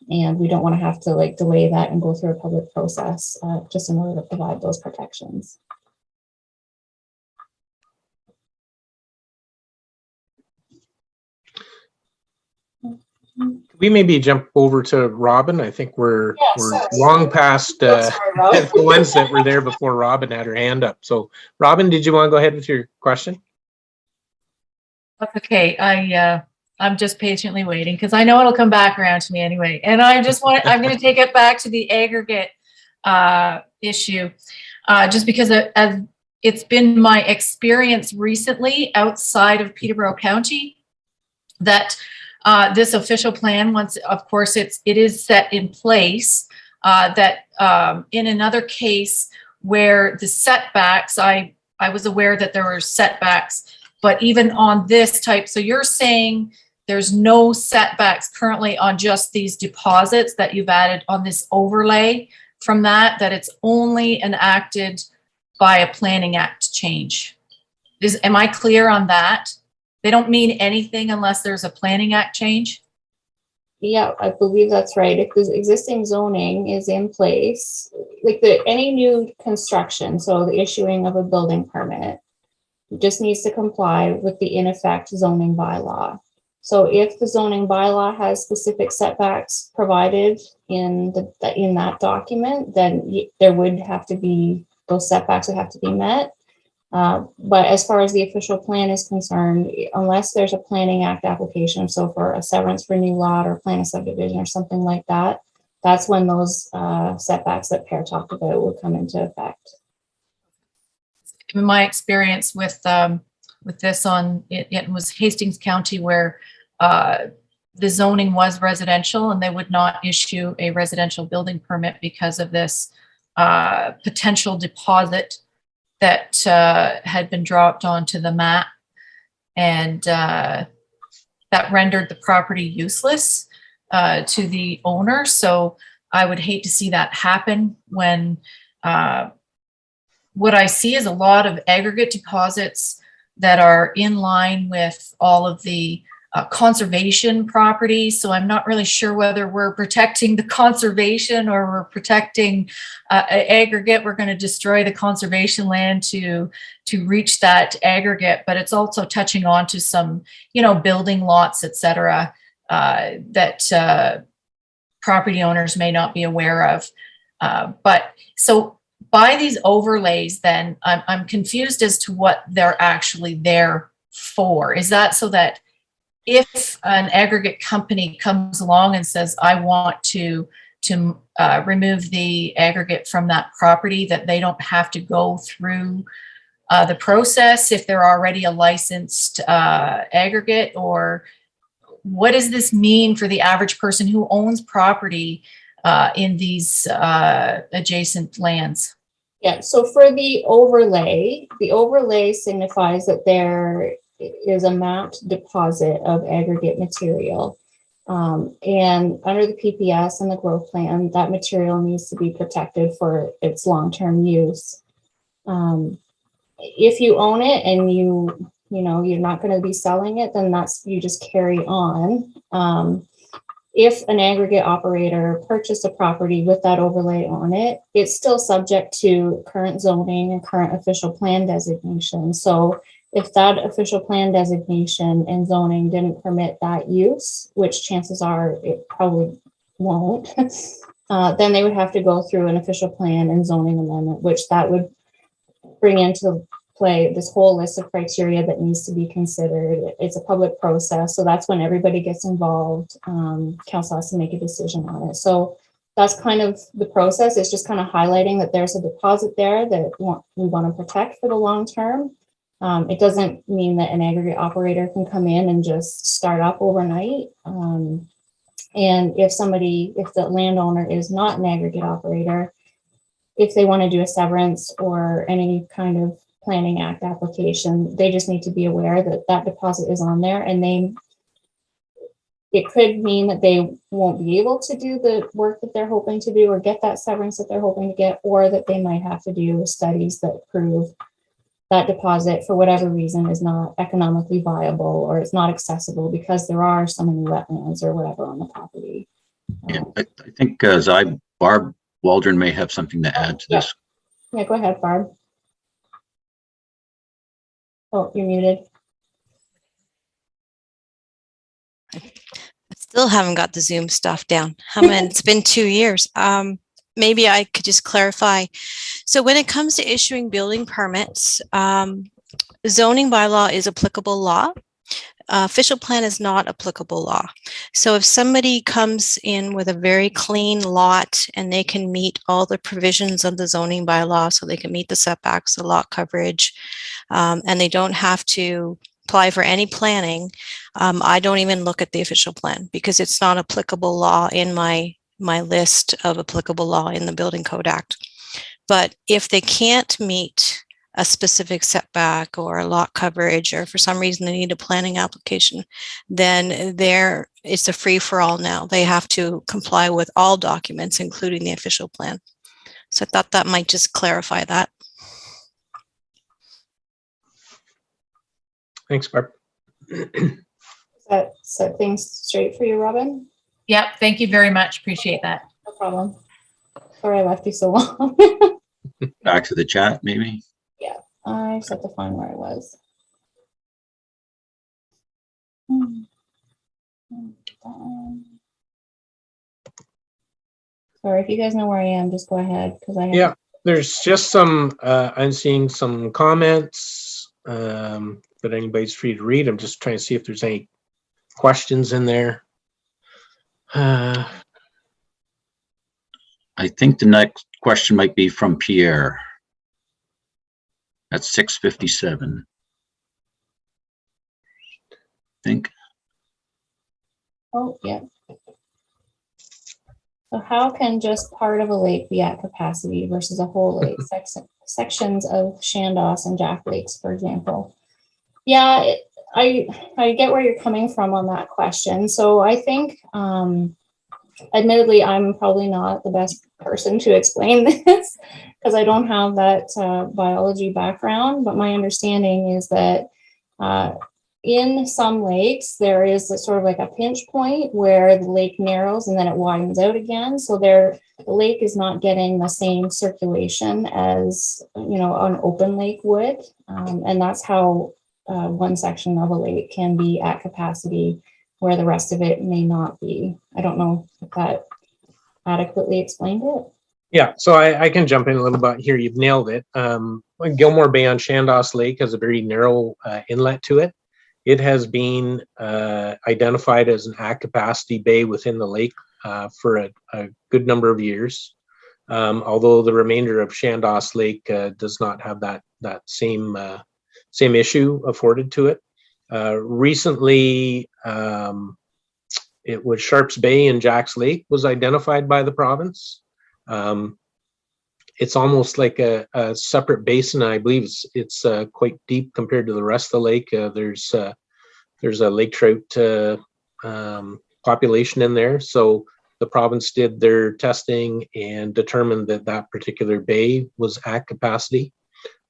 And we don't want to have to like delay that and go through a public process just in order to provide those protections. We maybe jump over to Robin. I think we're long past the ones that were there before Robin had her hand up. So Robin, did you want to go ahead with your question? That's okay. I'm just patiently waiting because I know it'll come back around to me anyway. And I'm going to take it back to the aggregate issue, just because it's been my experience recently outside of Peterborough County that this official plan, once of course it is set in place, that in another case where the setbacks, I was aware that there were setbacks, but even on this type, so you're saying there's no setbacks currently on just these deposits that you've added on this overlay from that it's only enacted by a planning act change. Am I clear on that? They don't mean anything unless there's a planning act change? Yeah, I believe that's right. If the existing zoning is in place, like any new construction, so the issuing of a building permit, just needs to comply with the in effect zoning bylaw. So if the zoning bylaw has specific setbacks provided in that document, then there would have to be, those setbacks would have to be met. But as far as the official plan is concerned, unless there's a planning act application, so for a severance for new lot or plan of subdivision or something like that, that's when those setbacks that Per talked about would come into effect. In my experience with this it was Hastings County where the zoning was residential and they would not issue a residential building permit because of this potential deposit that had been dropped onto the map, and that rendered the property useless to the owner. So I would hate to see that happen when what I see is a lot of aggregate deposits that are in line with all of the conservation properties. So I'm not really sure whether we're protecting the conservation or we're protecting aggregate. We're going to destroy the conservation land to reach that aggregate, but it's also touching on to some, building lots, etc., that property owners may not be aware of. But so by these overlays, then I'm confused as to what they're actually there for. Is that so that if an aggregate company comes along and says, I want to remove the aggregate from that property, that they don't have to go through the process if they're already a licensed aggregate? Or what does this mean for the average person who owns property in these adjacent lands? Yeah, so for the overlay signifies that there is a mapped deposit of aggregate material. And under the PPS and the growth plan, that material needs to be protected for its long-term use. If you own it and you're not going to be selling it, then you just carry on. If an aggregate operator purchased a property with that overlay on it, it's still subject to current zoning and current official plan designation. So if that official plan designation and zoning didn't permit that use, which chances are it probably won't, then they would have to go through an official plan and zoning amendment, which that would bring into play this whole list of criteria that needs to be considered. It's a public process, so that's when everybody gets involved. Council has to make a decision on it. So that's kind of the process. It's just kind of highlighting that there's a deposit there that we want to protect for the long term. It doesn't mean that an aggregate operator can come in and just start up overnight. And if the landowner is not an aggregate operator, if they want to do a severance or any kind of planning act application, they just need to be aware that that deposit is on there, and it could mean that they won't be able to do the work that they're hoping to do or get that severance that they're hoping to get, or that they might have to do studies that prove that deposit, for whatever reason, is not economically viable or it's not accessible because there are so many wetlands or whatever on the property. Yeah, I think Barb Waldron may have something to add to this. Yeah, go ahead, Barb. Oh, you're muted. I still haven't got the Zoom stuff down. It's been 2 years. Maybe I could just clarify. So when it comes to issuing building permits, zoning bylaw is applicable law. Official plan is not applicable law. So if somebody comes in with a very clean lot and they can meet all the provisions of the zoning bylaw, so they can meet the setbacks, the lot coverage, and they don't have to apply for any planning, I don't even look at the official plan because it's not applicable law in my list of applicable law in the Building Code Act. But if they can't meet a specific setback or a lot coverage, or for some reason they need a planning application, then it's a free-for-all now. They have to comply with all documents, including the official plan. So I thought that might just clarify that. Thanks, Barb. Does that set things straight for you, Robin? Yep, thank you very much. Appreciate that. No problem. Sorry I left you so long. Back to the chat, maybe. I just have to find where I was. Sorry, if you guys know where I am, just go ahead because I have. Yeah, there's just some, I'm seeing some comments that anybody's free to read. I'm just trying to see if there's any questions in there. I think the next question might be from Pierre. That's 6:57. I think. Oh, yeah. So how can just part of a lake be at capacity versus a whole lake? Sections of Chandos and Jack Lakes, for example. Yeah, I get where you're coming from on that question. So I think, admittedly, I'm probably not the best person to explain this because I don't have that biology background, but my understanding is that in some lakes, there is a sort of like a pinch point where the lake narrows and then it widens out again. So the lake is not getting the same circulation as, an open lake would. And that's how one section of a lake can be at capacity where the rest of it may not be. I don't know if that adequately explained it. Yeah, so I can jump in a little bit here. You've nailed it. Gilmore Bay on Chandos Lake has a very narrow inlet to it. It has been identified as an at capacity bay within the lake for a good number of years. Although the remainder of Chandos Lake does not have that same issue afforded to it. Recently, it was Sharps Bay and Jacks Lake was identified by the province. It's almost like a separate basin. I believe it's quite deep compared to the rest of the lake. There's a lake trout population in there. So the province did their testing and determined that particular bay was at capacity.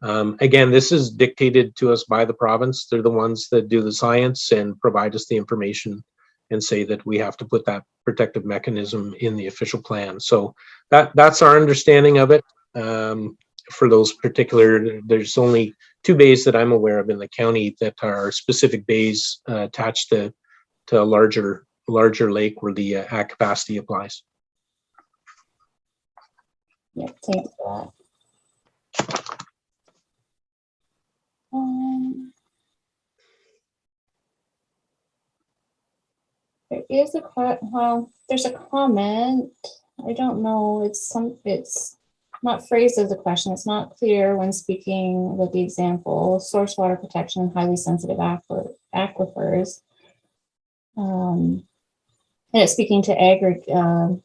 Again, this is dictated to us by the province. They're the ones that do the science and provide us the information and say that we have to put that protective mechanism in the official plan. So that's our understanding of it. For those particular, there's only 2 bays that I'm aware of in the county that are specific bays attached to a larger lake where the at capacity applies. Yeah, thanks for that. There is there's a comment. I don't know. It's not phrased as a question. It's not clear when speaking with the example, source water protection and highly sensitive aquifers. And it's speaking to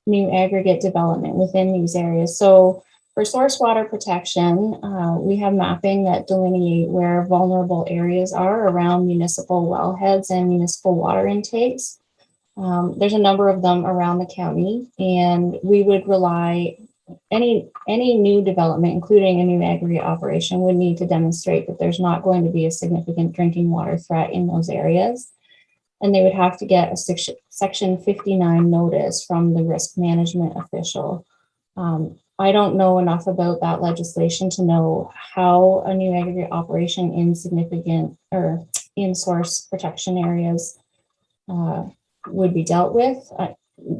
new aggregate development within these areas. So for source water protection, we have mapping that delineate where vulnerable areas are around municipal wellheads and municipal water intakes. There's a number of them around the county, and we would rely any new development, including a new aggregate operation, would need to demonstrate that there's not going to be a significant drinking water threat in those areas. And they would have to get a section 59 notice from the risk management official. I don't know enough about that legislation to know how a new aggregate operation in significant or in source protection areas would be dealt with.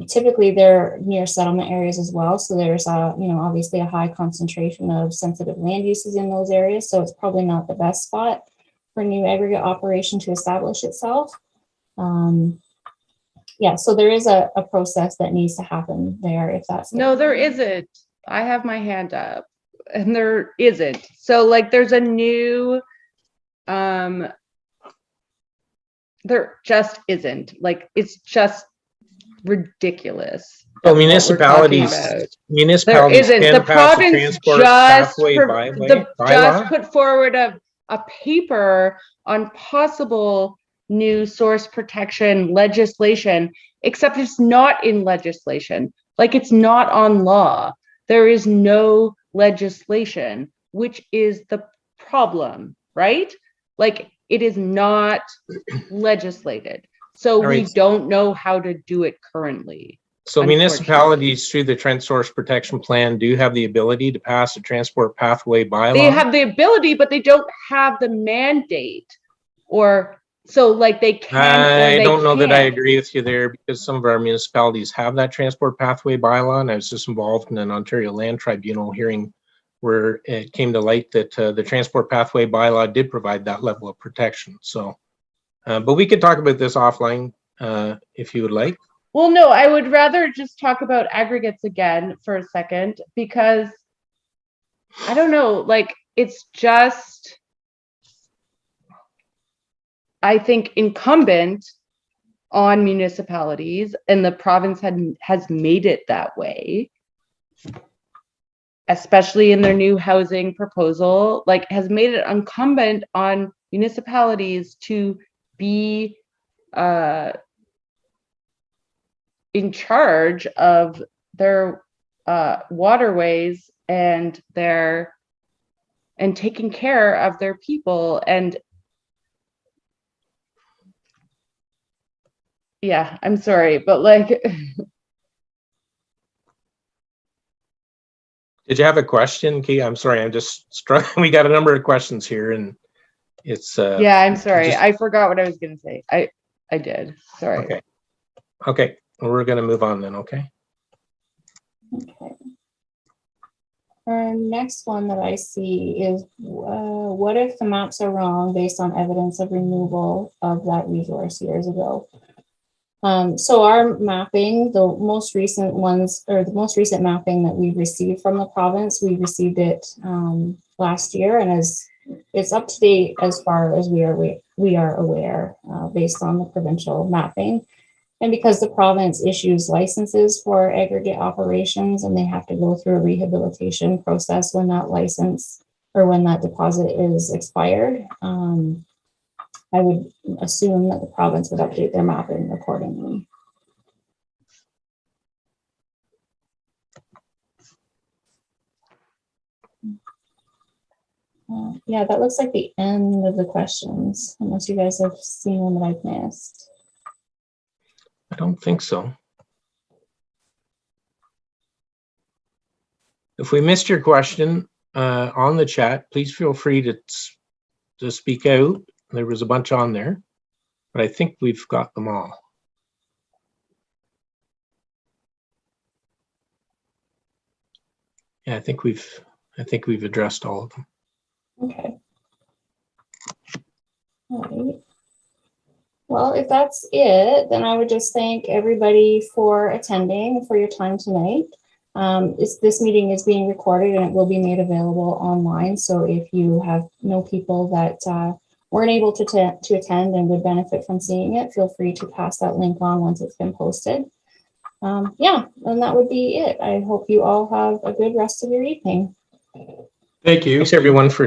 Typically, they're near settlement areas as well, so there's obviously a high concentration of sensitive land uses in those areas. So it's probably not the best spot for a new aggregate operation to establish itself. Yeah, so there is a process that needs to happen there. If that's no, there isn't. I have my hand up, and there isn't. So like, there's a new. There just isn't. Like, it's just ridiculous. So municipalities There municipalities isn't. can The pass a province transport just pathway bylaw. just put forward a paper on possible new source protection legislation, except it's not in legislation. Like, it's not on law. There is no legislation, which is the problem, right? Like, it is not legislated. So we don't know how to do it currently. So municipalities through the Trent Source Protection Plan do have the ability to pass a transport pathway bylaw. They have the ability, but they don't have the mandate, or so like they can. I don't know that I agree with you there, because some of our municipalities have that transport pathway bylaw, and I was just involved in an Ontario Land Tribunal hearing where it came to light that the transport pathway bylaw did provide that level of protection. So, but we could talk about this offline if you would like. Well, no, I would rather just talk about aggregates again for a second, because I don't know, like, it's just, I think, incumbent on municipalities, and the province has made it that way, especially in their new housing proposal, like, has made it incumbent on municipalities to be in charge of their waterways and taking care of their people. And yeah, I'm sorry, but like, did you have a question, Kate? I'm sorry, I'm just struggling. We got a number of questions here, and it's yeah, I'm sorry, I forgot what I was gonna say. I did, sorry. Okay, we're gonna move on then. Okay. Our next one that I see is what if the maps are wrong based on evidence of removal of that resource years ago? So our mapping, the most recent ones, or the most recent mapping that we received from the province, we received it last year, and it's up to date as far as we are aware, based on the provincial mapping. And because the province issues licenses for aggregate operations, and they have to go through a rehabilitation process when that license or when that deposit is expired, I would assume that the province would update their mapping accordingly. Yeah, that looks like the end of the questions, unless you guys have seen one that I've missed. I don't think so. If we missed your question on the chat, please feel free to speak out. There was a bunch on there, but I think we've got them all. Yeah, I think we've addressed all of them. Okay. All right. Well, if that's it, then I would just thank everybody for attending, for your time tonight. This meeting is being recorded and it will be made available online. So if you know people that weren't able to attend and would benefit from seeing it, feel free to pass that link on once it's been posted. Yeah, and that would be it. I hope you all have a good rest of your evening. Thank you. Thanks everyone for